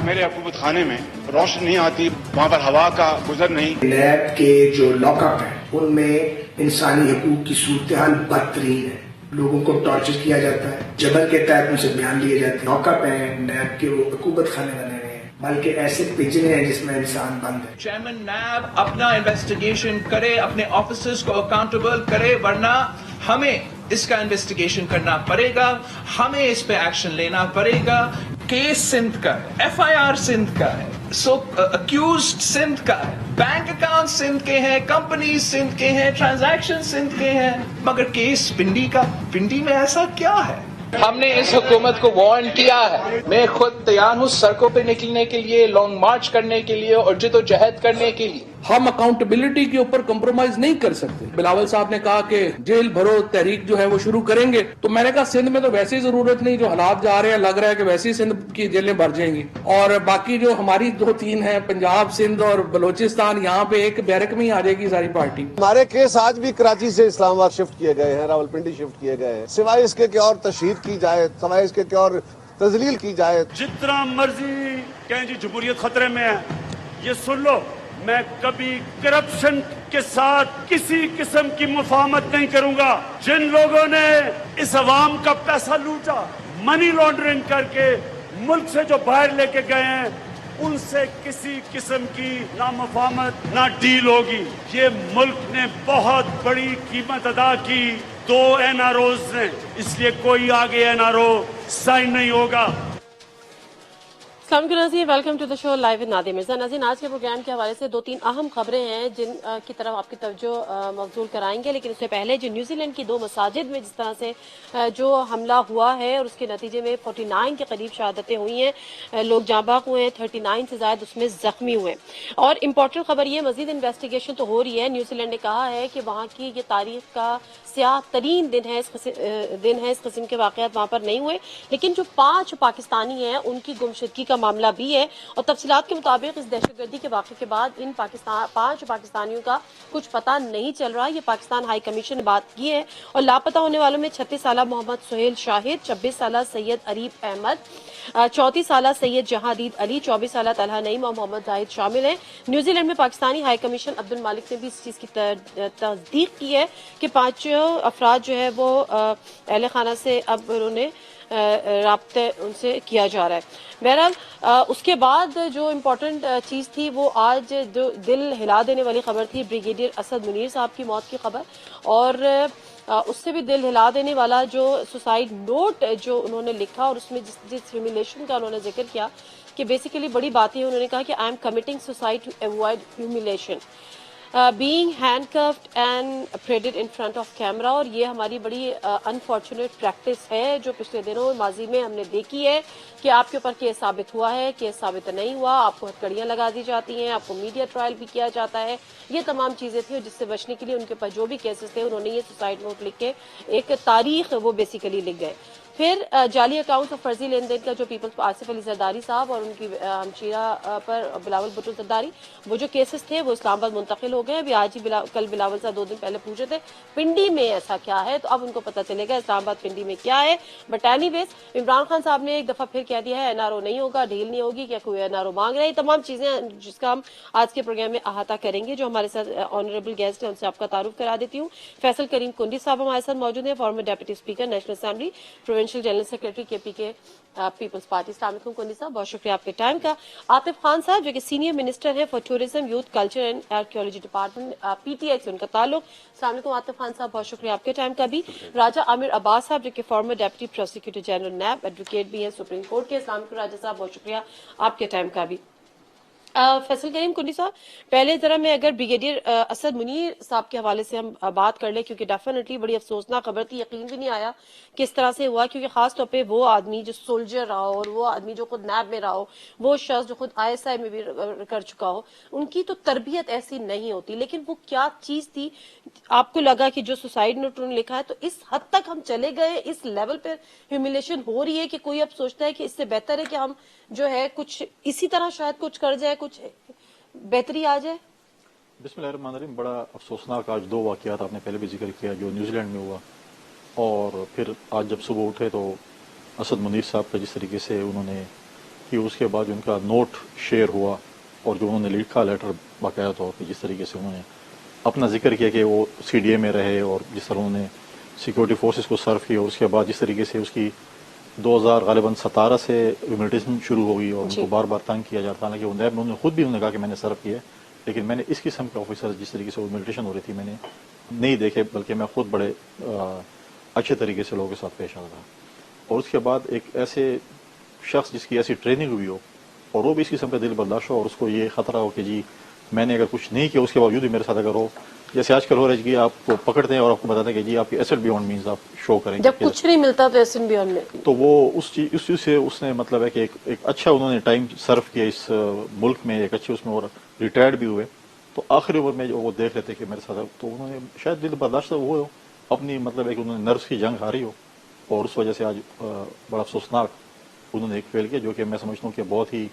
میرے حکومت خانے میں روشنی نہیں آتی, وہاں پر ہوا کا گزر نہیں. نیب کے جو لاک اپ ہیں ان میں انسانی حقوق کی صورتحال بدترین ہے. لوگوں کو ٹارچر کیا جاتا ہے, جبر کے تحت ان سے بیان لیے جاتے ہیں. لاک اپ ہیں نیب کے, وہ حکومت خانے بنے ہوئے ہیں, بلکہ ایسے پجنے ہیں جس میں انسان بند ہے. چیئرمین نیب اپنا انویسٹیگیشن کرے, اپنے آفیسرز کو اکاؤنٹیبل کرے, ورنہ ہمیں اس کا انویسٹیگیشن کرنا پڑے گا, ہمیں اس پہ ایکشن لینا پڑے گا. کیس سندھ کا ہے, ایف آئی آر سندھ کا ہے, سو اکیوزڈ سندھ کا ہے, بینک اکاؤنٹ سندھ کے ہیں, کمپنیز سندھ کے ہیں, ٹرانزیکشن سندھ کے ہیں, مگر کیس پنڈی کا, پنڈی میں ایسا کیا ہے؟ ہم نے اس حکومت کو وارن کیا ہے. میں خود تیار ہوں سڑکوں پہ نکلنے کے لیے, لانگ مارچ کرنے کے لیے اور جدوجہد کرنے کے لیے. ہم اکاؤنٹیبلٹی کے اوپر کمپرومائز نہیں کر سکتے. بلاول صاحب نے کہا کہ جیل بھرو تحریک جو ہے وہ شروع کریں گے, تو میں نے کہا سندھ میں تو ویسے ہی ضرورت نہیں, جو حالات جا رہے ہیں لگ رہا ہے کہ ویسے ہی سندھ کی جیلیں بھر جائیں گی. اور باقی جو ہماری 2-3 ہیں, پنجاب, سندھ اور بلوچستان, یہاں پہ ایک بیرک میں ہی آ جائے گی ساری پارٹی. ہمارے کیس آج بھی کراچی سے اسلام آباد شفٹ کیے گئے ہیں, راولپنڈی شفٹ کیے گئے ہیں, سوائے اس کے کہ اور تشہیر کی جائے, سوائے اس کے کہ اور تذلیل کی جائے. جتنا مرضی کہیں جی جمہوریت خطرے میں ہے, یہ سن لو, میں کبھی کرپشن کے ساتھ کسی قسم کی مفاہمت نہیں کروں گا. جن لوگوں نے اس عوام کا پیسہ لوٹا, منی لانڈرنگ کر کے ملک سے جو باہر لے کے گئے ہیں, ان سے کسی قسم کی نہ مفاہمت نہ ڈیل ہوگی. یہ ملک نے بہت بڑی قیمت ادا کی 2 NROs نے, اس لیے کوئی آگے NRO سائن نہیں ہوگا. السلام علیکم ناظرین, welcome to the show live with Nadia Mirza. ناظرین, آج کے پروگرام کے حوالے سے 2-3 اہم خبریں ہیں جن کی طرف آپ کی توجہ مبذول کرائیں گے, لیکن اس سے پہلے جو نیوزی لینڈ کی 2 مساجد میں جس طرح سے جو حملہ ہوا ہے اور اس کے نتیجے میں 49 کے قریب شہادتیں ہوئی ہیں, لوگ جاں بحق ہوئے ہیں, 39 سے زائد اس میں زخمی ہوئے ہیں. اور امپورٹنٹ خبر یہ, مزید انویسٹیگیشن تو ہو رہی ہے. نیوزی لینڈ نے کہا ہے کہ وہاں کی یہ تاریخ کا سیاہ ترین دن ہے, اس قسم کے واقعات وہاں پر نہیں ہوئے, لیکن جو 5 پاکستانی ہیں ان کی گمشدگی کا معاملہ بھی ہے. اور تفصیلات کے مطابق اس دہشت گردی کے واقعے کے بعد ان 5 پاکستانیوں کا کچھ پتہ نہیں چل رہا. یہ پاکستان ہائی کمیشن نے بات کی ہے, اور لاپتہ ہونے والوں میں 36 سالہ محمد سہیل شاہد, 26 سالہ سید عریب احمد, 34 سالہ سید جہاندید علی, 24 سالہ طلحہ نعیم اور محمد زاہد شامل ہیں. نیوزی لینڈ میں پاکستانی ہائی کمیشن عبد المالک نے بھی اس چیز کی تصدیق کی ہے کہ 5 افراد جو ہے وہ اہل خانہ سے اب انہوں نے رابطے ان سے کیا جا رہا ہے. بہرحال اس کے بعد جو امپورٹنٹ چیز تھی وہ آج جو دل ہلا دینے والی خبر تھی, بریگیڈیئر اسد منیر صاحب کی موت کی خبر, اور اس سے بھی دل ہلا دینے والا جو سوسائڈ نوٹ جو انہوں نے لکھا, اور اس میں جس ہیوملیشن کا انہوں نے ذکر کیا کہ بیسیکلی بڑی بات ہے, انہوں نے کہا کہ I am committing suicide to avoid humiliation, being handcuffed and paraded in front of camera. اور یہ ہماری بڑی انفارچونیٹ پریکٹس ہے جو پچھلے دنوں ماضی میں ہم نے دیکھی ہے کہ آپ کے اوپر کیس ثابت ہوا ہے, کیس ثابت نہیں ہوا, آپ کو ہتھکڑیاں لگا دی جاتی ہیں, آپ کو میڈیا ٹرائل بھی کیا جاتا ہے. یہ تمام چیزیں تھیں, اور جس سے بچنے کے لیے ان کے پاس جو بھی کیسز تھے انہوں نے یہ سوسائڈ نوٹ لکھ کے ایک تاریخ وہ بیسیکلی لکھ گئے. پھر جعلی اکاؤنٹ اور فرضی لین دین کا جو پیپلز آصف علی زرداری صاحب اور ان کی ہمشیرہ پر بلاول بھٹو زرداری, وہ جو کیسز تھے وہ اسلام آباد منتقل ہو گئے. ابھی آج ہی کل بلاول صاحب 2 دن پہلے پوچھے تھے پنڈی میں ایسا کیا ہے, تو اب ان کو پتہ چلے گا اسلام آباد پنڈی میں کیا ہے. بٹ اینی ویز, عمران خان صاحب نے ایک دفعہ پھر کہہ دیا ہے NRO نہیں ہوگا, ڈھیل نہیں ہوگی, کیا کوئی NRO مانگ رہے ہیں. تمام چیزیں جس کا ہم آج کے پروگرام میں احاطہ کریں گے. جو ہمارے ساتھ آنریبل گیسٹ ہیں ان سے آپ کا تعارف کرا دیتی ہوں. فیصل کریم کنڈی صاحب ہمارے ساتھ موجود ہیں, former deputy speaker national assembly, provincial general secretary KP کے پیپلز پارٹی. السلام علیکم کنڈی صاحب, بہت شکریہ آپ کے ٹائم کا. عاطف خان صاحب جو کہ سینئر منسٹر ہیں for tourism, youth, culture and archaeology department, PTI سے ان کا تعلق. السلام علیکم عاطف خان صاحب, بہت شکریہ آپ کے ٹائم کا بھی. راجہ عامر عباس صاحب جو کہ former deputy prosecutor general NAB, advocate بھی ہیں سپریم کورٹ کے. السلام علیکم راجہ صاحب, بہت شکریہ آپ کے ٹائم کا بھی. فیصل کریم کنڈی صاحب, پہلے ذرا میں اگر بریگیڈیئر اسد منیر صاحب کے حوالے سے ہم بات کر لیں, کیونکہ ڈیفینیٹلی بڑی افسوسناک خبر تھی, یقین بھی نہیں آیا کہ اس طرح سے ہوا, کیونکہ خاص طور پہ وہ آدمی جو سولجر رہا ہو, اور وہ آدمی جو خود نیب میں رہا ہو, وہ شخص جو خود ISI میں بھی کر چکا ہو, ان کی تو تربیت ایسی نہیں ہوتی. لیکن وہ کیا چیز تھی, آپ کو لگا کہ جو سوسائڈ نوٹ انہوں نے لکھا ہے, تو اس حد تک ہم چلے گئے, اس لیول پہ ہیوملیشن ہو رہی ہے کہ کوئی اب سوچتا ہے کہ اس سے بہتر ہے کہ ہم جو ہے کچھ اسی طرح شاید کچھ کر جائے, کچھ بہتری آ جائے. بسم اللہ الرحمن الرحیم. بڑا افسوسناک آج 2 واقعات آپ نے پہلے بھی ذکر کیا جو نیوزی لینڈ میں ہوا, اور پھر آج جب صبح اٹھے تو اسد منیر صاحب کا جس طریقے سے انہوں نے کہ اس کے بعد ان کا نوٹ شیئر ہوا اور جو انہوں نے لکھا لیٹر باقاعدہ طور پہ جس طریقے سے انہوں نے اپنا ذکر کیا کہ وہ سی ڈی اے میں رہے اور جس طرح انہوں نے سیکورٹی فورسز کو سرو کیا اور اس کے بعد جس طریقے سے اس کی 2017 سے ہیومنٹیشن شروع ہو گئی اور ان کو بار بار تنگ کیا جاتا، حالانکہ انہوں نے خود بھی انہوں نے کہا کہ میں نے سرو کیا ہے، لیکن میں نے اس قسم کے آفیسر جس طریقے سے ہیومنٹیشن ہو رہی تھی میں نے نہیں دیکھے، بلکہ میں خود بڑے اچھے طریقے سے لوگوں کے ساتھ پیش آتا تھا۔ اور اس کے بعد ایک ایسے شخص جس کی ایسی ٹریننگ ہوئی ہو اور وہ بھی اس قسم کا دل برداشت ہو اور اس کو یہ خطرہ ہو کہ جی میں نے اگر کچھ نہیں کیا اس کے باوجود بھی میرے ساتھ اگر ہو، جیسے آج کل ہو رہا ہے کہ آپ کو پکڑتے ہیں اور آپ کو بتاتے ہیں کہ جی آپ کی ایسٹ بیونڈ مینز آپ شو کریں گے، جب کچھ نہیں ملتا تو ایسٹ بیونڈ میں، تو وہ اس چیز سے اس نے مطلب ہے کہ ایک اچھا انہوں نے ٹائم سرو کیا اس ملک میں، ایک اچھے اس میں، اور ریٹائرڈ بھی ہوئے، تو آخری عمر میں جو وہ دیکھ لیتے کہ میرے ساتھ، تو انہوں نے شاید دل برداشت وہ اپنی مطلب ایک انہوں نے نروس کی جنگ ہاری ہو اور اس وجہ سے آج بڑا افسوسناک انہوں نے ایک فیل کیا جو کہ میں سمجھتا ہوں کہ بہت ہی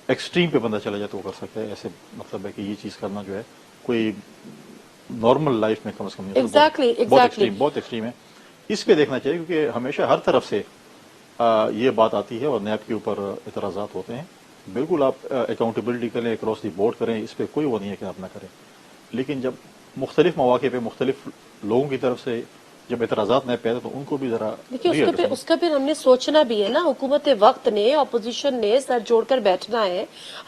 ایکسٹریم پہ بندہ چلا جائے تو وہ کر سکتا ہے، ایسے مطلب ہے کہ یہ چیز کرنا جو ہے کوئی نارمل لائف میں کم از کم نہیں، بہت ایکسٹریم ہے۔ اس پہ دیکھنا چاہیے کیونکہ ہمیشہ ہر طرف سے یہ بات آتی ہے اور نیب کے اوپر اعتراضات ہوتے ہیں، بالکل آپ اکاؤنٹیبلٹی کریں، اکراس دی بورڈ کریں، اس پہ کوئی وہ نہیں ہے کہ آپ نہ کریں، لیکن جب مختلف مواقع پہ مختلف لوگوں کی طرف سے جب اعتراضات نہ پیدا تو ان کو بھی ذرا دیکھیے اس کا پھر ہم نے سوچنا بھی ہے نا، حکومت وقت نے، اپوزیشن نے سر جوڑ کر بیٹھنا ہے۔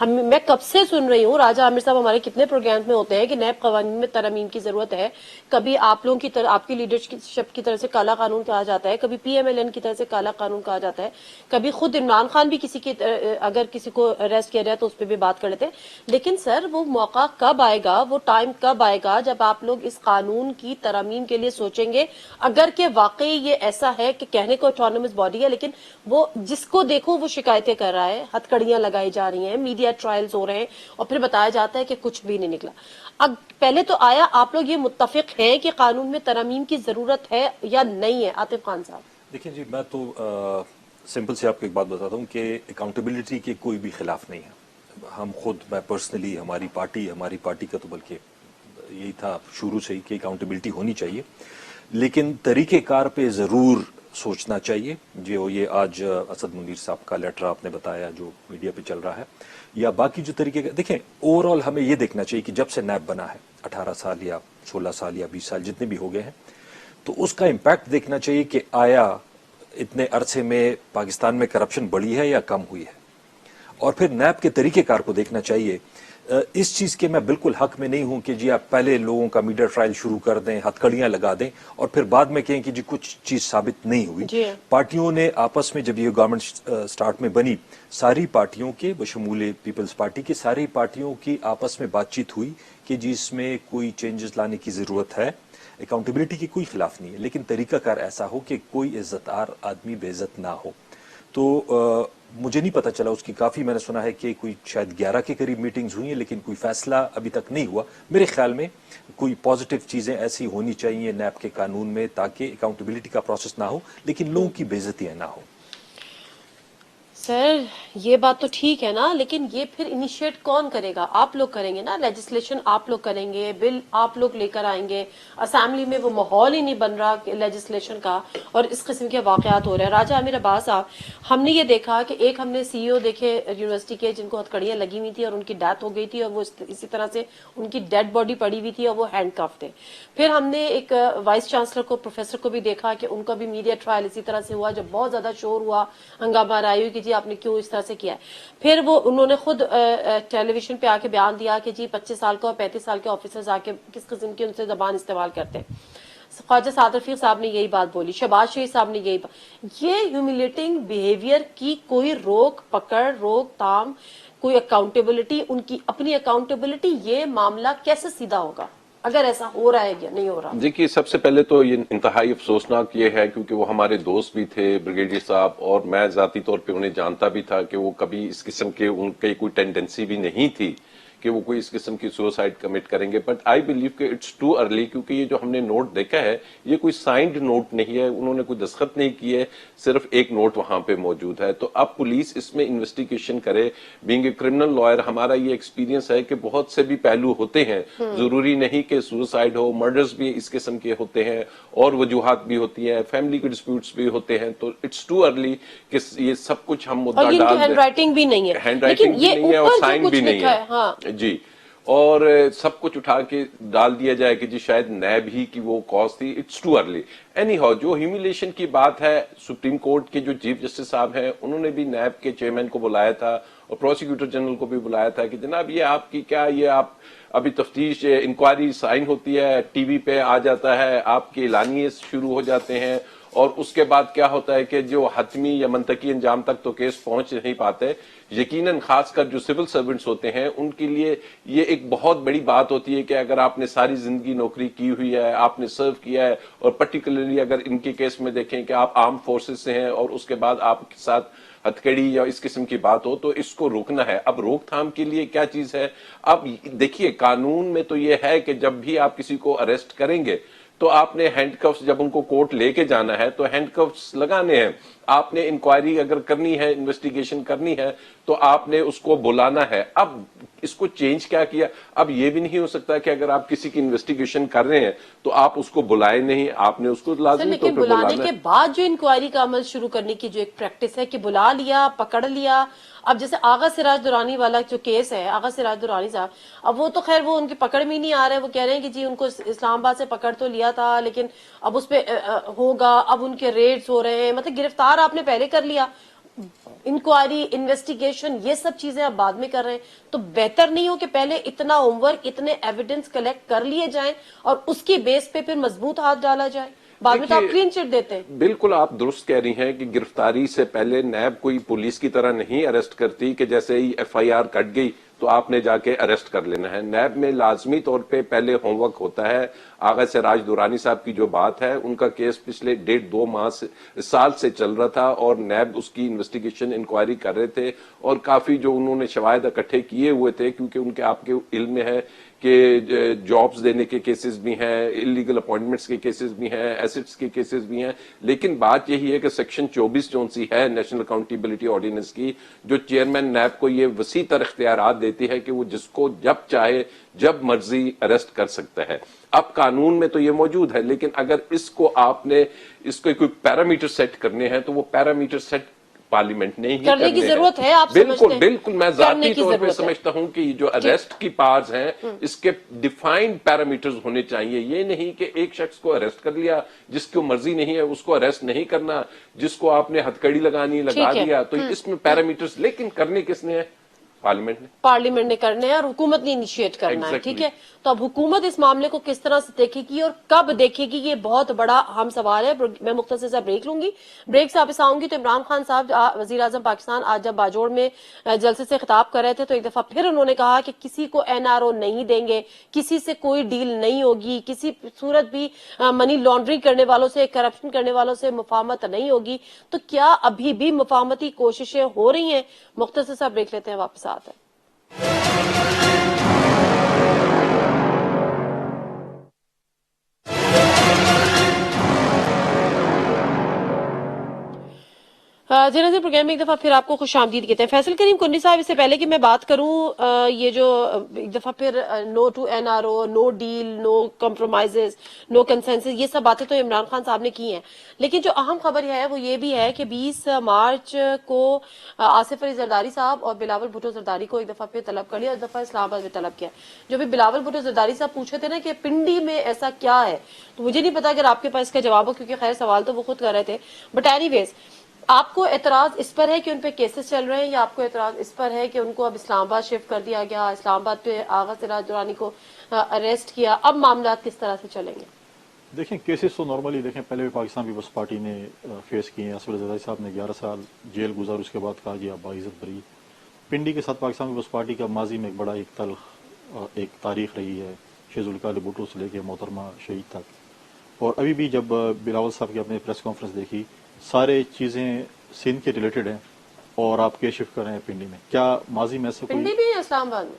میں کب سے سن رہی ہوں، راجہ عامر صاحب ہمارے کتنے پروگرام میں ہوتے ہیں کہ نیب قوانین میں ترامیم کی ضرورت ہے، کبھی آپ لوگوں کی طرف، آپ کی لیڈرشپ کی طرف سے کالا قانون کہا جاتا ہے، کبھی پی ایم ایل این کی طرف سے کالا قانون کہا جاتا ہے، کبھی خود عمران خان بھی کسی کی اگر کسی کو اریسٹ کیا جائے تو اس پہ بھی بات کر لیتے ہیں، لیکن سر وہ موقع کب آئے گا، وہ ٹائم کب آئے گا جب آپ لوگ اس قانون کی ترامیم کے لیے سوچیں گے؟ اگر کہ واقعی یہ ایسا ہے کہ کہنے کو آٹونومس باڈی ہے لیکن وہ جس کو دیکھو وہ شکایتیں کر رہا ہے، ہتھ کڑیاں لگائی جا رہی ہیں، میڈیا ٹرائلز ہو رہے ہیں اور پھر بتایا جاتا ہے کہ کچھ بھی نہیں نکلا۔ اب پہلے تو آیا آپ لوگ یہ متفق ہیں کہ قانون میں ترامیم کی ضرورت ہے یا نہیں ہے؟ عاطف خان صاحب دیکھیں جی، میں تو سمپل سے آپ کو ایک بات بتاتا ہوں کہ اکاؤنٹیبلٹی کے کوئی بھی خلاف نہیں ہے۔ ہم خود، میں پرسنلی، ہماری پارٹی کا تو بلکہ یہی تھا شروع سے ہی کہ اکاؤنٹیبلٹی ہونی چاہیے، لیکن طریقہ کار پہ ضرور سوچنا چاہیے۔ جو یہ آج اسد منیر صاحب کا لیٹر آپ نے بتایا جو میڈیا پہ چل رہا ہے، یا باقی جو طریقے، دیکھیں اوور آل ہمیں یہ دیکھنا چاہیے کہ جب سے نیب بنا ہے 18 سال یا 16 سال یا 20 سال جتنے بھی ہو گئے ہیں، تو اس کا امپیکٹ دیکھنا چاہیے کہ آیا اتنے عرصے میں پاکستان میں کرپشن بڑھی ہے یا کم ہوئی ہے، اور پھر نیب کے طریقہ کار کو دیکھنا چاہیے۔ اس چیز کے میں بالکل حق میں نہیں ہوں کہ جی آپ پہلے لوگوں کا میڈیا ٹرائل شروع کر دیں، ہتھ کڑیاں لگا دیں اور پھر بعد میں کہیں کہ جی کچھ چیز ثابت نہیں ہوئی۔ پارٹیوں نے آپس میں، جب یہ گورنمنٹ سٹارٹ میں بنی، ساری پارٹیوں کے بشمول پیپلز پارٹی کی ساری پارٹیوں کی آپس میں بات چیت ہوئی کہ جی اس میں کوئی چینجز لانے کی ضرورت ہے۔ اکاؤنٹیبلٹی کی کوئی خلاف نہیں ہے، لیکن طریقہ کار ایسا ہو کہ کوئی عزت دار آدمی بے عزت نہ ہو۔ تو مجھے نہیں پتا چلا اس کی، کافی میں نے سنا ہے کہ کوئی شاید 11 کے قریب میٹنگز ہوئی ہیں لیکن کوئی فیصلہ ابھی تک نہیں ہوا۔ میرے خیال میں کوئی پازیٹیو چیزیں ایسی ہونی چاہیے نیب کے قانون میں تاکہ اکاؤنٹیبلٹی کا پروسیس نہ ہو لیکن لوگوں کی بے عزتیاں نہ ہو۔ سر یہ بات تو ٹھیک ہے نا، لیکن یہ پھر انیشیٹ کون کرے گا؟ آپ لوگ کریں گے نا، لیجسلیشن آپ لوگ کریں گے، بل آپ لوگ لے کر آئیں گے، اسمبلی میں وہ ماحول ہی نہیں بن رہا لیجسلیشن کا اور اس قسم کے واقعات ہو رہے ہیں۔ راجہ عامر عباس صاحب، ہم نے یہ دیکھا کہ ایک ہم نے سی او دیکھے یونیورسٹی کے جن کو ہتھ کڑیاں لگی ہوئی تھی اور ان کی ڈیتھ ہو گئی تھی اور وہ اسی طرح سے ان کی ڈیڈ باڈی پڑی ہوئی تھی اور وہ ہینڈ کف تھے۔ پھر ہم نے ایک وائس چانسلر کو، پروفیسر کو بھی دیکھا کہ ان کا بھی میڈیا ٹرائل اسی طرح سے ہوا جب بہت زیادہ شور ہوا، ہنگامہ آرائی ہوئی کہ جی آپ نے کیوں اس طرح سے کیا ہے۔ پھر وہ انہوں نے خود ٹیلی ویژن پہ آ کے بیان دیا کہ جی 25 سال کا اور 35 سال کے آفیسرز آ کے کس قسم کی ان سے زبان استعمال کرتے ہیں۔ خواجہ سعد رفیق صاحب نے یہی بات بولی، شہباز شریف صاحب نے یہی بات۔ یہ ہیوملیٹنگ بیہیویئر کی کوئی روک پکڑ، روک تھام، کوئی اکاؤنٹیبلٹی، ان کی اپنی اکاؤنٹیبلٹی، یہ معاملہ کیسے سیدھا ہوگا اگر ایسا ہو رہا ہے یا نہیں ہو رہا؟ دیکھیے سب سے پہلے تو یہ انتہائی افسوسناک یہ ہے کیونکہ وہ ہمارے دوست بھی تھے بریگیڈیئر صاحب، اور میں ذاتی طور پہ انہیں جانتا بھی تھا کہ وہ کبھی اس قسم کے ان کی کوئی ٹینڈنسی بھی نہیں تھی کہ وہ کوئی اس قسم کی سوسائڈ کمٹ کریں گے. بٹ آئی بلیو کہ اٹس ٹو ارلی, کیونکہ یہ جو ہم نے نوٹ دیکھا ہے یہ کوئی سائنڈ نوٹ نہیں ہے, انہوں نے کوئی دستخط نہیں کیے, صرف ایک نوٹ وہاں پہ موجود ہے. تو اب پولیس اس میں انویسٹیگیشن کرے. بینگ اے کرمنل لائر ہمارا یہ ایکسپیرینس ہے کہ بہت سے بھی پہلو ہوتے ہیں, ضروری نہیں کہ سوسائڈ ہو, مرڈرز بھی اس قسم کے ہوتے ہیں اور وجوہات بھی ہوتی ہیں, فیملی کے ڈسپیوٹس بھی ہوتے ہیں. تو اٹس ٹو ارلی کہ یہ سب کچھ ہم مدعا ڈال دیں. ہینڈ رائٹنگ بھی نہیں ہے, ہینڈ رائٹنگ بھی نہیں ہے اور سائن بھی نہیں ہے جی, اور سب کچھ اٹھا کے ڈال دیا جائے کہ جی شاید نیب ہی کی وہ کاز تھی. It's too early. Anyhow, جو ہیومیلیشن کی بات ہے, سپریم کورٹ کے جو چیف جسٹس صاحب ہیں انہوں نے بھی نیب کے چیئرمین کو بلایا تھا اور پروسیکیوٹر جنرل کو بھی بلایا تھا کہ جناب یہ آپ کی کیا, یہ آپ ابھی تفتیش انکوائری سائن ہوتی ہے, ٹی وی پہ آ جاتا ہے, آپ کے اعلانیے شروع ہو جاتے ہیں اور اس کے بعد کیا ہوتا ہے کہ جو حتمی یا منطقی انجام تک تو کیس پہنچ نہیں پاتے. یقیناً خاص کر جو سول سرونٹس ہوتے ہیں ان کے لیے یہ ایک بہت بڑی بات ہوتی ہے کہ اگر آپ نے ساری زندگی نوکری کی ہوئی ہے, آپ نے سرو کیا ہے, اور پرٹیکولرلی اگر ان کے کیس میں دیکھیں کہ آپ آرم فورسز سے ہیں اور اس کے بعد آپ کے ساتھ ہتھکڑی یا اس قسم کی بات ہو, تو اس کو روکنا ہے. اب روک تھام کے لیے کیا چیز ہے؟ اب دیکھیے قانون میں تو یہ ہے کہ جب بھی آپ کسی کو اریسٹ کریں گے تو آپ نے ہینڈ کفس, جب ان کو کورٹ لے کے جانا ہے تو ہینڈ کفس لگانے ہیں. آپ نے انکوائری اگر کرنی ہے, انویسٹیگیشن کرنی ہے تو آپ نے اس کو بلانا ہے. اب اس کو چینج کیا کیا, اب یہ بھی نہیں ہو سکتا کہ اگر آپ کسی کی انویسٹیگیشن کر رہے ہیں تو آپ اس کو بلائے نہیں, آپ نے اس کو لازمی طور پہ بلانا ہے. بلانے کے بعد جو انکوائری کا عمل شروع کرنے کی جو ایک پریکٹس ہے کہ بلا لیا, پکڑ لیا. اب جیسے آغا سراج درانی والا جو کیس ہے, آغا سراج درانی صاحب, اب وہ تو خیر وہ ان کی پکڑ میں نہیں آ رہے, وہ کہہ رہے ہیں کہ جی ان کو اسلام آباد سے پکڑ تو لیا تھا لیکن اب اس پہ ہوگا, اب ان کے ریڈز ہو رہے ہیں, مطلب گرفتار آپ نے پہلے کر لیا, انکوائری, انویسٹیگیشن, یہ سب چیزیں آپ بعد میں کر رہے ہیں. تو بہتر نہیں ہو کہ پہلے اتنا ہوم ورک, اتنے ایویڈنس کلیکٹ کر لیے جائیں اور اس کی بیس پہ پھر مضبوط ہاتھ ڈالا جائے؟ بعد میں تو آپ کلین چٹ دیتے ہیں. بالکل آپ درست کہہ رہی ہیں کہ گرفتاری سے پہلے نیب کوئی پولیس کی طرح نہیں اریسٹ کرتی کہ جیسے ہی ایف آئی آر کٹ گئی تو آپ نے جا کے اریسٹ کر لینا ہے. نیب میں لازمی طور پہ پہلے ہوم ورک ہوتا ہے. آغا سراج درانی صاحب کی جو بات ہے, ان کا کیس پچھلے 1.5-2 سال سے چل رہا تھا اور نیب اس کی انویسٹیگیشن انکوائری کر رہے تھے اور کافی جو انہوں نے شواہد اکٹھے کیے ہوئے تھے, کیونکہ ان کے آپ کے علم میں ہے کہ جابز دینے کے کیسز بھی ہیں, انلیگل اپوائنٹمنٹس کے کیسز بھی ہیں, ایسٹس کے کیسز بھی ہیں. لیکن بات یہی ہے کہ سیکشن 24 جون سی ہے نیشنل اکاؤنٹیبلٹی آرڈیننس کی, جو چیئرمین نیب کو یہ وسیع تر اختیارات دیتی ہے کہ وہ جس کو جب چاہے جب مرضی اریسٹ کر سکتا ہے. اب قانون میں تو یہ موجود ہے, لیکن اگر اس کو آپ نے اس کو کوئی پیرامیٹر سیٹ کرنے ہیں تو وہ پیرامیٹر سیٹ پارلیمنٹ نے ہی کرنے کی ضرورت ہے. آپ بالکل بالکل, میں ذاتی طور پہ سمجھتا ہوں کہ جو اریسٹ کی پارز ہیں اس کے ڈیفائنڈ پیرامیٹرز ہونے چاہیے. یہ نہیں کہ ایک شخص کو اریسٹ کر لیا, جس کو مرضی نہیں ہے اس کو اریسٹ نہیں کرنا, جس کو آپ نے ہتھکڑی لگانی لگا دیا. تو اس میں پیرامیٹرز, لیکن کرنے کس نے ہے؟ پارلیمنٹ نے کرنے ہیں اور حکومت نے انیشیٹ کرنا ہے. ٹھیک ہے, تو اب حکومت اس معاملے کو کس طرح سے دیکھے گی اور کب دیکھے گی, یہ بہت بڑا اہم سوال ہے. میں مختصر سا بریک لوں گی, بریک سے واپس آؤں گی تو عمران خان صاحب وزیر اعظم پاکستان آج جب باجوڑ میں جلسے سے خطاب کر رہے تھے تو ایک دفعہ پھر انہوں نے کہا کہ کسی کو این آر او نہیں دیں گے, کسی سے کوئی ڈیل نہیں ہوگی, کسی صورت بھی منی لانڈرنگ کرنے والوں سے, کرپشن کرنے والوں سے مفاہمت نہیں ہوگی. تو کیا ابھی بھی مفاہمتی کوششیں ہو رہی ہیں؟ مختصر سا بریک لیتے ہیں, واپس آتے ہیں. جی ناظرین, پروگرام میں ایک دفعہ پھر آپ کو خوش آمدید کہتے ہیں. فیصل کریم کنی صاحب, اس سے پہلے کہ میں بات کروں, یہ جو ایک دفعہ پھر no to N R O, no deal, no compromises, no consensus, یہ سب باتیں تو عمران خان صاحب نے کی ہیں, لیکن جو اہم خبر ہے وہ یہ بھی ہے کہ 20 مارچ کو آصف علی زرداری صاحب اور بلاول بھٹو زرداری کو ایک دفعہ پھر طلب کر لیا, اور دفعہ اسلام آباد میں طلب کیا. جو بھی بلاول بھٹو زرداری صاحب پوچھے تھے نا کہ پنڈی میں ایسا کیا ہے, تو مجھے نہیں پتا اگر آپ کے پاس اس کا جواب ہو, کیونکہ خیر سوال تو وہ خود کر رہے تھے. بٹ اینی ویز, آپ کو اعتراض اس پر ہے کہ ان پہ کیسز چل رہے ہیں, یا آپ کو اعتراض اس پر ہے کہ ان کو اب اسلام آباد شفٹ کر دیا گیا, اسلام آباد پہ آغا سراج درانی کو اریسٹ کیا, اب معاملات کس طرح سے چلیں گے؟ دیکھیں کیسز تو نارملی دیکھیں پہلے بھی پاکستان پیپلز پارٹی نے فیس کیے ہیں. آصف علی زرداری صاحب نے 11 سال جیل گزار, اس کے بعد کہا جی آپ باعزت بری. پنڈی کے ساتھ پاکستان پیپلز پارٹی کا ماضی میں ایک بڑا ایک تلخ ایک تاریخ رہی ہے, شیخ ذوالفقار بھٹو سے لے کے محترمہ شہید تک. اور ابھی بھی جب بلاول صاحب کی اپنے پریس کانفرنس دیکھی, سارے چیزیں سندھ کے ریلیٹڈ ہیں اور آپ کے شفٹ کر رہے ہیں پنڈی میں. کیا ماضی میں سے پنڈی بھی ہے اسلام آباد میں؟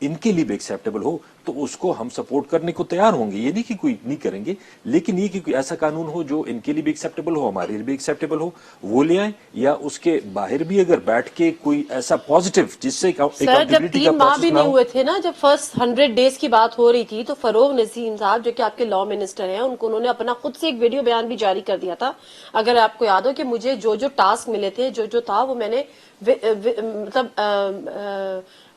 ان کے لیے بھی ایکسیپٹیبل ہو تو اس کو ہم سپورٹ کرنے کو تیار ہوں گے. یہ نہیں کہ کوئی نہیں کریں گے, لیکن یہ کہ کوئی ایسا قانون ہو جو ان کے لیے بھی ایکسیپٹیبل ہو, ہمارے لیے بھی ایکسیپٹیبل ہو, وہ لے آئیں. یا اس کے باہر بھی اگر بیٹھ کے کوئی ایسا پازیٹیو جس سے سر جب 3 ماہ بھی نہیں ہوئے تھے نا, جب فرسٹ 100 ڈیز کی بات ہو رہی تھی, تو فروغ نسیم صاحب جو کہ آپ کے لا منسٹر ہیں, انہوں نے اپنا خود سے ایک ویڈیو بیان بھی جاری کر دیا تھا, اگر آپ کو یاد ہو, کہ مجھے جو ٹاسک ملے تھے, جو تھا وہ میں نے مطلب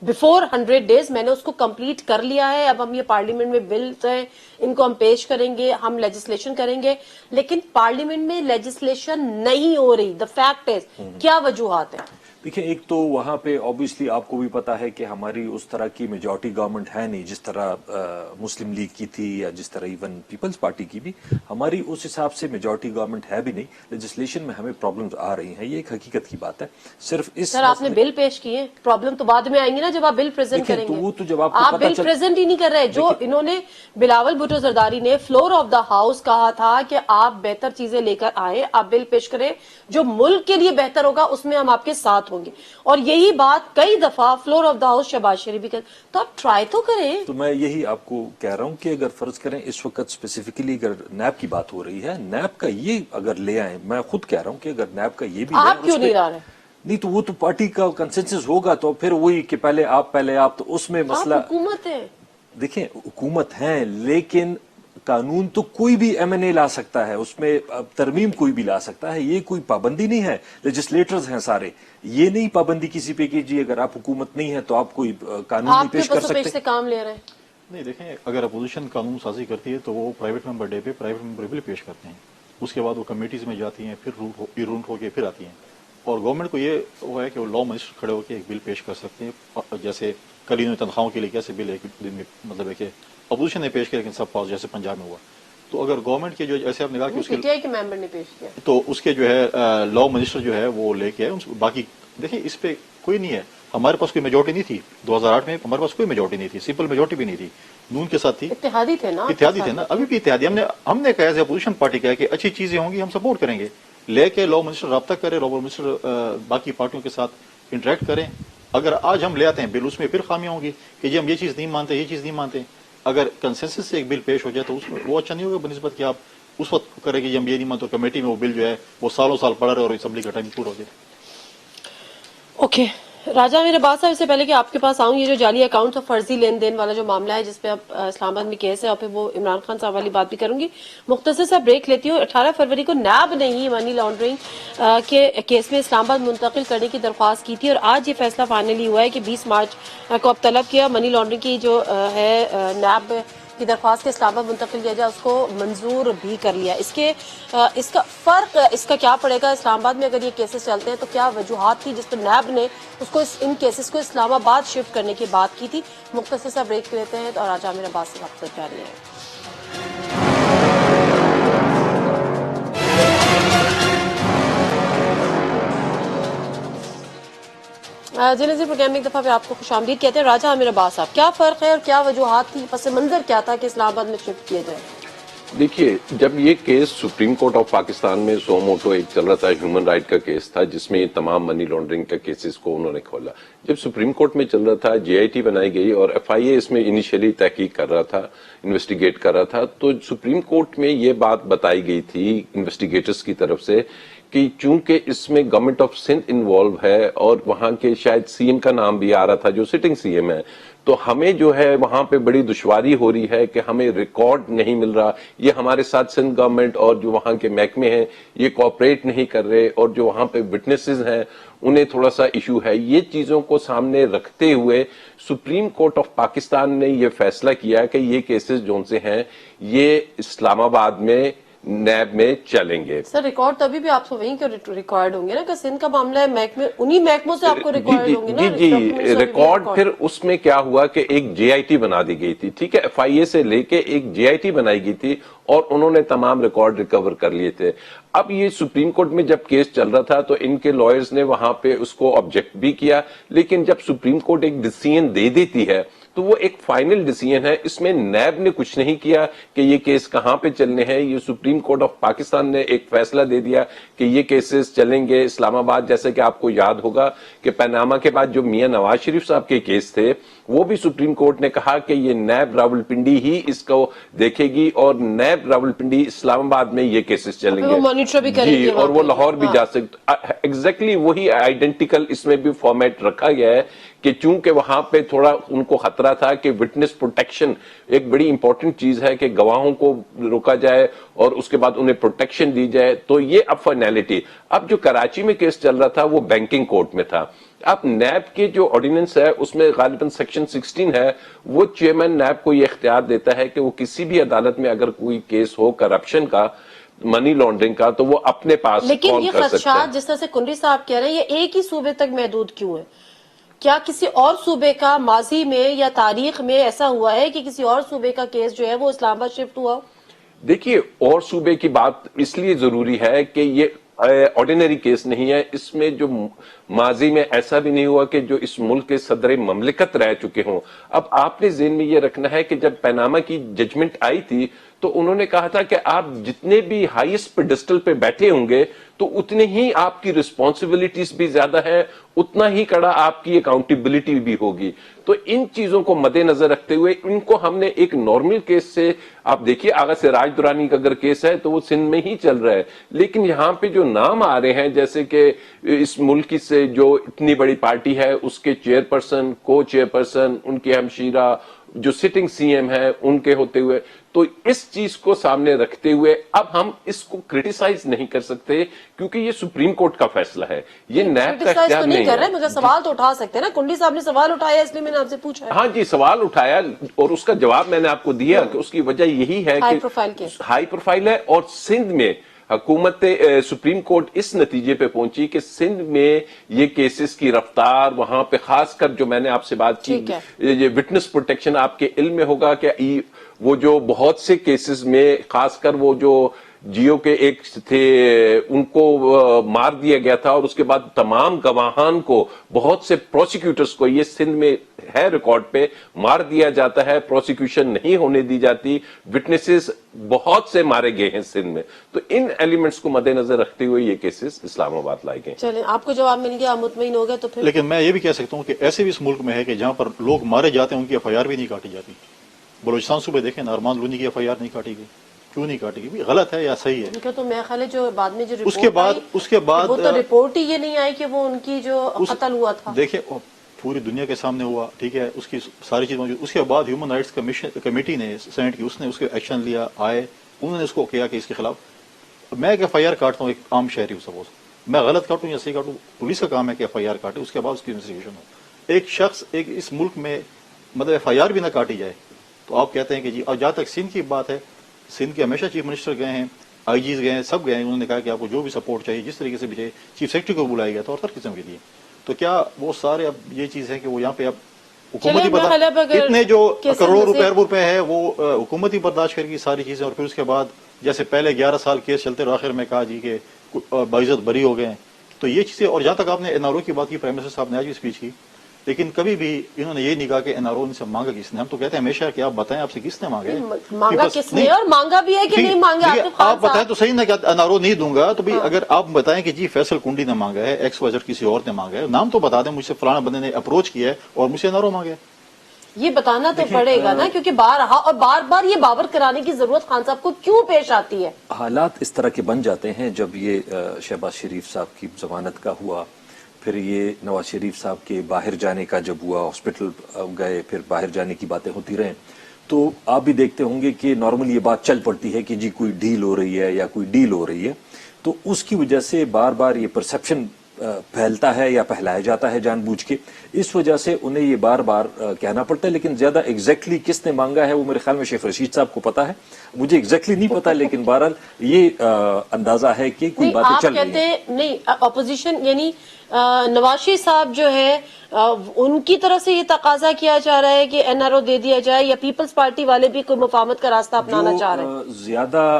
بفور 100 ڈیز میں نے اس کو کمپلیٹ کر لیا ہے. اب ہم یہ پارلیمنٹ میں بلز ہیں, ان کو ہم پیش کریں گے, ہم لیجسلیشن کریں گے, لیکن پارلیمنٹ میں لیجسلیشن نہیں ہو رہی. دا فیکٹ از, کیا وجوہات ہیں؟ دیکھیں, ایک تو وہاں پہ آبویسلی آپ کو بھی پتا ہے کہ ہماری اس طرح کی میجورٹی گورنمنٹ ہے نہیں جس طرح مسلم لیگ کی تھی, یا جس طرح ایون پیپلز پارٹی کی بھی. ہماری اس حساب سے میجورٹی گورنمنٹ ہے بھی نہیں. لیجسلیشن میں ہمیں پرابلمز آ رہی ہیں, یہ ایک حقیقت کی بات ہے. صرف اس سر آپ نے بل پیش کیے, پرابلم تو بعد میں آئیں گی نا جب آپ بل پریزنٹ کریں گے. آپ بل پریزنٹ ہی نہیں کر رہے. جو انہوں نے بلاول بھٹو زرداری نے فلور آف دا ہاؤس کہا تھا کہ آپ بہتر چیزیں لے کر آئیں, آپ بل پیش کریں, جو ملک کے لیے بہتر ہوگا اس میں ہم آپ کے ساتھ ہوں گے. اور یہی بات کئی دفعہ floor of the house Shehbaz Sharif بھی کرتے, تو آپ ٹرائی تو کریں. تو میں یہی آپ کو کہہ رہا ہوں کہ اگر فرض کریں اس وقت اسپیسیفکلی اگر نیب کی بات ہو رہی ہے, نیب کا یہ اگر لے آئیں, میں خود کہہ رہا ہوں کہ اگر نیب کا یہ بھی آپ کیوں نہیں لا رہے؟ نہیں تو وہ تو پارٹی کا کنسنسس ہوگا, تو پھر وہی کہ پہلے آپ, تو اس میں مسئلہ. حکومت ہے, دیکھیں حکومت ہے, لیکن قانون تو کوئی بھی ایم این اے لا سکتا ہے, اس میں ترمیم کوئی بھی لا سکتا ہے. یہ کوئی پابندی نہیں ہے. لیجسلیٹرز ہیں سارے, یہ نہیں پابندی کسی پہ کہ جی اگر آپ حکومت نہیں ہے تو آپ کوئی قانون نہیں پیش کر سکتے. آپ سے کام لے رہے ہیں. نہیں دیکھیں, اگر اپوزیشن قانون سازی کرتی ہے تو وہ پرائیویٹ ممبر ڈے پہ پرائیویٹ ممبر بل پیش کرتے ہیں, اس کے بعد وہ کمیٹیز میں جاتی ہیں, پھر روٹ ہو کے پھر آتی ہیں. اور گورنمنٹ کو یہ ہوا ہے کہ وہ لا منسٹر کھڑے ہو کے ایک بل پیش کر سکتے ہیں, جیسے کل انہوں نے تنخواہوں کے لیے کیسے بل ایک دن میں, مطلب ہے کہ اپوزیشن نے پیش کیا لیکن سب پاس, جیسے پنجاب میں ہوا. تو اگر گورنمنٹ کے جو ایسے آپ نے کہا کہ اس کے ممبر نے پیش کیا, تو اس کے جو ہے لا منسٹر جو ہے وہ لے کے باقی. دیکھیں اس پہ کوئی نہیں ہے, ہمارے پاس کوئی میجورٹی نہیں تھی 2008 میں, ہمارے پاس کوئی میجورٹی نہیں تھی, سمپل میجورٹی بھی نہیں تھی, نون کے ساتھ تھی, اتحادی تھے نا, ابھی بھی اتحادی. ہم نے کہا ایز اپوزیشن پارٹی کہا کہ اچھی چیزیں ہوں گی ہم سپورٹ کریں گے, لے کے لا منسٹر رابطہ کرے, لا منسٹر باقی پارٹیوں کے ساتھ انٹریکٹ کریں. اگر آج ہم لے آتے ہیں بل, اس میں پھر خامیاں ہوں گی کہ جی ہم یہ چیز نہیں مانتے, یہ چیز نہیں مانتے. اگر کنسنسس سے ایک بل پیش ہو جائے تو اس میں وہ اچھا نہیں ہوگا بنسبت کہ آپ اس وقت کریں کہ ہم یہ نہیں مانتے, کمیٹی میں وہ بل جو ہے وہ سالوں سال پڑا رہے اور اسمبلی کا ٹائم پورا ہو جائے. اوکے راجہ میرے بات صاحب, اس سے پہلے کہ آپ کے پاس آؤں, یہ جو جعلی اکاؤنٹ اور فرضی لین دین والا جو معاملہ ہے جس پہ اب اسلام آباد میں کیس ہے, اور پھر وہ عمران خان صاحب والی بات بھی کروں گی, مختصر سا بریک لیتی ہوں. 18 فروری کو نیب نے ہی منی لانڈرنگ کے کیس میں اسلام آباد منتقل کرنے کی درخواست کی تھی, اور آج یہ فیصلہ فائنلی ہوا ہے کہ 20 مارچ کو اب طلب کیا منی لانڈرنگ کی جو ہے نیب کی درخواست کے اسلام آباد منتقل کیا جائے, اس کو منظور بھی کر لیا. اس کا فرق اس کا کیا پڑے گا اسلام آباد میں اگر یہ کیسز چلتے ہیں, تو کیا وجوہات تھی جس پر نیب نے اس کو ان کیسز کو اسلام آباد شفٹ کرنے کی بات کی تھی. مختصر سا بریک لیتے ہیں اور آج میرا بات سے آپ سے جاری ہے. جی نظیر پروگرام میں ایک دفعہ پھر آپ کو خوش آمدید کہتے ہیں. راجہ عامر عباس صاحب, کیا فرق ہے اور کیا وجوہات تھی, پس منظر کیا تھا کہ اسلام آباد میں شفٹ کیا جائے؟ دیکھیے, جب یہ case supreme court of Pakistan میں سو موٹو ایک چل رہا تھا, ہیومن رائٹ کا کیس تھا جس میں تمام منی لانڈرنگ کا کیسز کو انہوں نے کھولا. جب سپریم کورٹ میں چل رہا تھا, جے آئی ٹی بنائی گئی اور ایف آئی اے اس میں انیشیلی تحقیق کر رہا تھا, انویسٹیگیٹ کر رہا تھا, تو سپریم کورٹ میں یہ بات بتائی گئی تھی انویسٹیگیٹرز کی طرف سے کہ چونکہ اس میں گورنمنٹ آف سندھ انوالو ہے اور وہاں کے شاید سی ایم کا نام بھی آ رہا تھا جو سٹنگ سی ایم ہے, تو ہمیں جو ہے وہاں پہ بڑی دشواری ہو رہی ہے کہ ہمیں ریکارڈ نہیں مل رہا, یہ ہمارے ساتھ سندھ گورنمنٹ اور جو وہاں کے محکمے ہیں یہ کوآپریٹ نہیں کر رہے, اور جو وہاں پہ وٹنسز ہیں انہیں تھوڑا سا ایشو ہے. یہ چیزوں کو سامنے رکھتے ہوئے سپریم کورٹ آف پاکستان نے یہ فیصلہ کیا کہ یہ کیسز جو سے ہیں یہ اسلام آباد میں نیب میں چلیں گے. سر ریکارڈ تو ابھی بھی آپ کو وہیں کے ریکارڈ ہوں گے نا, کہ سندھ کا معاملہ ہے, محکمے انہی محکموں سے آپ کو ریکارڈ ہوں گے نا. جی ریکارڈ. پھر اس میں کیا ہوا کہ ایک جے آئی ٹی بنا دی گئی تھی, ٹھیک ہے, ایف آئی اے سے لے کے ایک جے آئی ٹی بنائی گئی تھی اور انہوں نے تمام ریکارڈ ریکور کر لیے تھے. اب یہ سپریم کورٹ میں جب کیس چل رہا تھا تو ان کے لائرز نے وہاں پہ اس کو آبجیکٹ بھی کیا, لیکن جب سپریم کورٹ ایک ڈیسیژن دے دیتی ہے تو وہ ایک فائنل ڈیسیجن ہے. اس میں نیب نے کچھ نہیں کیا کہ یہ کیس کہاں پہ چلنے ہیں. یہ سپریم کورٹ آف پاکستان نے ایک فیصلہ دے دیا کہ یہ کیسز چلیں گے اسلام آباد. جیسے کہ آپ کو یاد ہوگا کہ پیناما کے بعد جو میاں نواز شریف صاحب کے کیس تھے وہ بھی سپریم کورٹ نے کہا کہ یہ نیب راولپنڈی ہی اس کو دیکھے گی اور نیب راولپنڈی اسلام آباد میں یہ کیسز چلیں گے مانیٹر بھی کریں گے اور وہ لاہور بھی جا سکتے. ایگزیکٹلی وہی آئیڈینٹیکل اس میں بھی فارمیٹ رکھا گیا ہے کہ چونکہ وہاں پہ تھوڑا ان کو خطرہ تھا کہ وٹنس پروٹیکشن ایک بڑی امپورٹنٹ چیز ہے کہ گواہوں کو روکا جائے اور اس کے بعد انہیں پروٹیکشن دی جائے. تو یہ اب فائنلٹی. اب جو کراچی میں کیس چل رہا تھا وہ بینکنگ کورٹ میں تھا. اب نیب کے جو آرڈیننس ہے اس میں غالباً سیکشن 16 ہے, وہ چیئرمین نیب کو یہ اختیار دیتا ہے کہ وہ کسی بھی عدالت میں اگر کوئی کیس ہو کرپشن کا, منی لانڈرنگ کا, تو وہ اپنے پاس لیکن کال یہ کر سکتے ہیں. خدشات جس طرح سے کنڈی صاحب کہہ رہے ہیں یہ ایک ہی صوبے تک محدود کیوں ہے؟ کیا کسی اور صوبے کا ماضی میں یا تاریخ میں ایسا ہوا ہے کہ کسی اور صوبے کا کیس جو ہے وہ اسلام آباد شفٹ ہوا؟ دیکھیے اور صوبے کی بات اس لیے ضروری ہے کہ یہ آرڈینری کیس نہیں ہے. اس میں جو ماضی میں ایسا بھی نہیں ہوا کہ جو اس ملک کے صدر مملکت رہ چکے ہوں. اب آپ نے ذہن میں یہ رکھنا ہے کہ جب پیناما کی ججمنٹ آئی تھی تو انہوں نے کہا تھا کہ آپ جتنے بھی ہائیسٹ پیڈسٹل پہ بیٹھے ہوں گے تو اتنے ہی آپ کی رسپانسبلٹیز بھی زیادہ ہے, اتنا ہی کڑا آپ کی اکاؤنٹیبلٹی بھی ہوگی. تو ان چیزوں کو مد نظر رکھتے ہوئے ان کو ہم نے ایک نارمل کیس سے, آپ دیکھیے آغا سراج درانی کا اگر کیس ہے تو وہ سندھ میں ہی چل رہا ہے, لیکن یہاں پہ جو نام آ رہے ہیں جیسے کہ اس ملک سے جو اتنی بڑی پارٹی ہے اس کے چیئر پرسن, کو چیئر پرسن, ان کے ہمشیرہ, جو سٹنگ سی ایم ہے ان کے ہوتے ہوئے, تو اس چیز کو سامنے رکھتے ہوئے اب ہم اس کو کرٹیسائز نہیں کر سکتے کیونکہ یہ سپریم کورٹ کا فیصلہ ہے, یہ نیب کا اختیار نہیں کر رہے, مگر سوال تو اٹھا سکتے ہیں نا. کنڈی صاحب نے سوال اٹھایا اس لیے میں نے آپ سے پوچھا. ہاں جی سوال اٹھایا اور اس کا جواب میں نے آپ کو دیا کہ اس کی وجہ یہی ہے کہ ہائی پروفائل ہے. اور سندھ میں حکومت سپریم کورٹ اس نتیجے پہ پہنچی کہ سندھ میں یہ کیسز کی رفتار, وہاں پہ خاص کر جو میں نے آپ سے بات کی یہ وٹنس پروٹیکشن, آپ کے علم میں ہوگا کہ وہ جو بہت سے کیسز میں خاص کر وہ جو جیو کے ایک تھے ان کو مار دیا گیا تھا اور اس کے بعد تمام گواہان کو, بہت سے پروسیکیوٹرز کو, یہ سندھ میں ہے ریکارڈ پہ, مار دیا جاتا ہے, پروسیکیوشن نہیں ہونے دی جاتی, وٹنسز بہت سے مارے گئے ہیں سندھ میں. تو ان ایلیمنٹس کو مد نظر رکھتے ہوئے یہ کیسز اسلام آباد لائے گئے. چلیں آپ کو جواب مل گیا, مطمئن ہو گئے تو پھر. لیکن میں یہ بھی کہہ سکتا ہوں کہ ایسے بھی اس ملک میں ہے کہ جہاں پر لوگ مارے جاتے ہیں ان کی ایف آئی آر بھی نہیں کاٹی جاتی. بلوچستان صوبے دیکھیں ارمان لونی کی ایف آئی آر نہیں کاٹی گئی, کیوں نہیں کاٹی گئی؟ غلط ہے یا صحیح ہے؟ تو میرا خیال ہے جو بعد میں جو اس کے بعد وہ تو رپورٹ ہی یہ نہیں آئی کہ وہ ان کی جو قتل ہوا تھا. دیکھیں پوری دنیا کے سامنے ہوا, ٹھیک ہے, اس کی ساری چیز موجود. اس کے بعد ہیومن رائٹس کمیٹی نے سینٹ کی, اس نے اس کے ایکشن لیا, آئے, انہوں نے اس کو کیا کہ اس کے خلاف. میں ایک ایف آئی آر کاٹتا ہوں, ایک عام شہری ہوں, سپوز میں غلط کاٹوں یا صحیح کاٹوں, پولیس کا کام ہے کہ ایف آئی آر کاٹے, اس کے بعد اس کی انویسٹیگیشن ہو. ایک شخص اس ملک میں مطلب ایف آئی آر بھی نہ کاٹی جائے تو آپ کہتے ہیں کہ جی. اور جہاں تک سندھ کی بات ہے, سندھ کے ہمیشہ چیف منسٹر گئے ہیں, آئی جیز گئے ہیں, سب گئے ہیں, انہوں نے کہا کہ آپ کو جو بھی سپورٹ چاہیے جس طریقے سے بھی چاہیے. چیف سیکرٹری کو بلایا گیا تھا اور ہر قسم کے لیے. تو کیا وہ سارے اب یہ چیز ہے کہ وہ یہاں پہ اب حکومتی اتنے جو کروڑ روپے ارب روپے ہے وہ حکومتی برداشت کرے گی ساری چیزیں, اور پھر اس کے بعد جیسے پہلے 11 سال کیس چلتے رہے, آخر میں کہا جی کہ باعزت بری ہو گئے ہیں. تو یہ چیزیں. اور جہاں تک آپ نے این آر او کی بات کی, پرائم منسٹر صاحب نے آج بھی اسپیچ کی, لیکن کبھی بھی انہوں نے یہ نہیں کہا کہ این آر او سے مانگا کس نے. ہم تو کہتے ہیں ہمیشہ کہ آپ بتائیں آپ سے کس نے مانگا ہے, مانگا کس نے, اور مانگا بھی ہے کہ نہیں مانگا. آپ بتائیں تو صحیح نا کہ این آر او نہیں دوں گا, تو بھی اگر آپ بتائیں کہ جی فیصل کنڈی نے مانگا ہے, ایکس وجہ کسی اور نے مانگا ہے, نام تو بتا دیں مجھ سے فلانا بندے نے اپروچ کیا ہے اور مجھ سے این آر او مانگا ہے. یہ بتانا تو پڑے گا نا, کیونکہ بار بار یہ باور کرانے کی ضرورت خان صاحب کو کیوں پیش آتی ہے؟ حالات اس طرح کے بن جاتے ہیں. جب یہ شہباز شریف صاحب کی ضمانت کا ہوا, پھر یہ نواز شریف صاحب کے باہر جانے کا جب ہوا, ہاسپٹل گئے, پھر باہر جانے کی باتیں ہوتی رہیں, تو آپ بھی دیکھتے ہوں گے کہ نارملی یہ بات چل پڑتی ہے کہ جی کوئی ڈیل ہو رہی ہے یا کوئی ڈیل ہو رہی ہے. تو اس کی وجہ سے بار بار یہ پرسپشن پھیلتا ہے یا پھیلایا جاتا ہے جان بوجھ کے. اس وجہ سے انہیں یہ بار بار کہنا پڑتا ہے. لیکن زیادہ ایگزیکٹلی کس نے مانگا ہے وہ میرے خیال میں شیخ رشید صاحب کو پتا ہے, مجھے ایگزیکٹلی نہیں پتا, لیکن بہرحال یہ اندازہ ہے کہ کوئی باتیں چل رہی ہیں. نہیں, اپوزیشن یعنی نواز شریف صاحب جو ہے ان کی طرف سے یہ تقاضا کیا جا رہا ہے کہ این آر او دے دیا جائے, یا پیپلز پارٹی والے بھی کوئی مفاہمت کا راستہ اپنانا چاہ رہے ہیں؟ زیادہ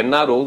NRO,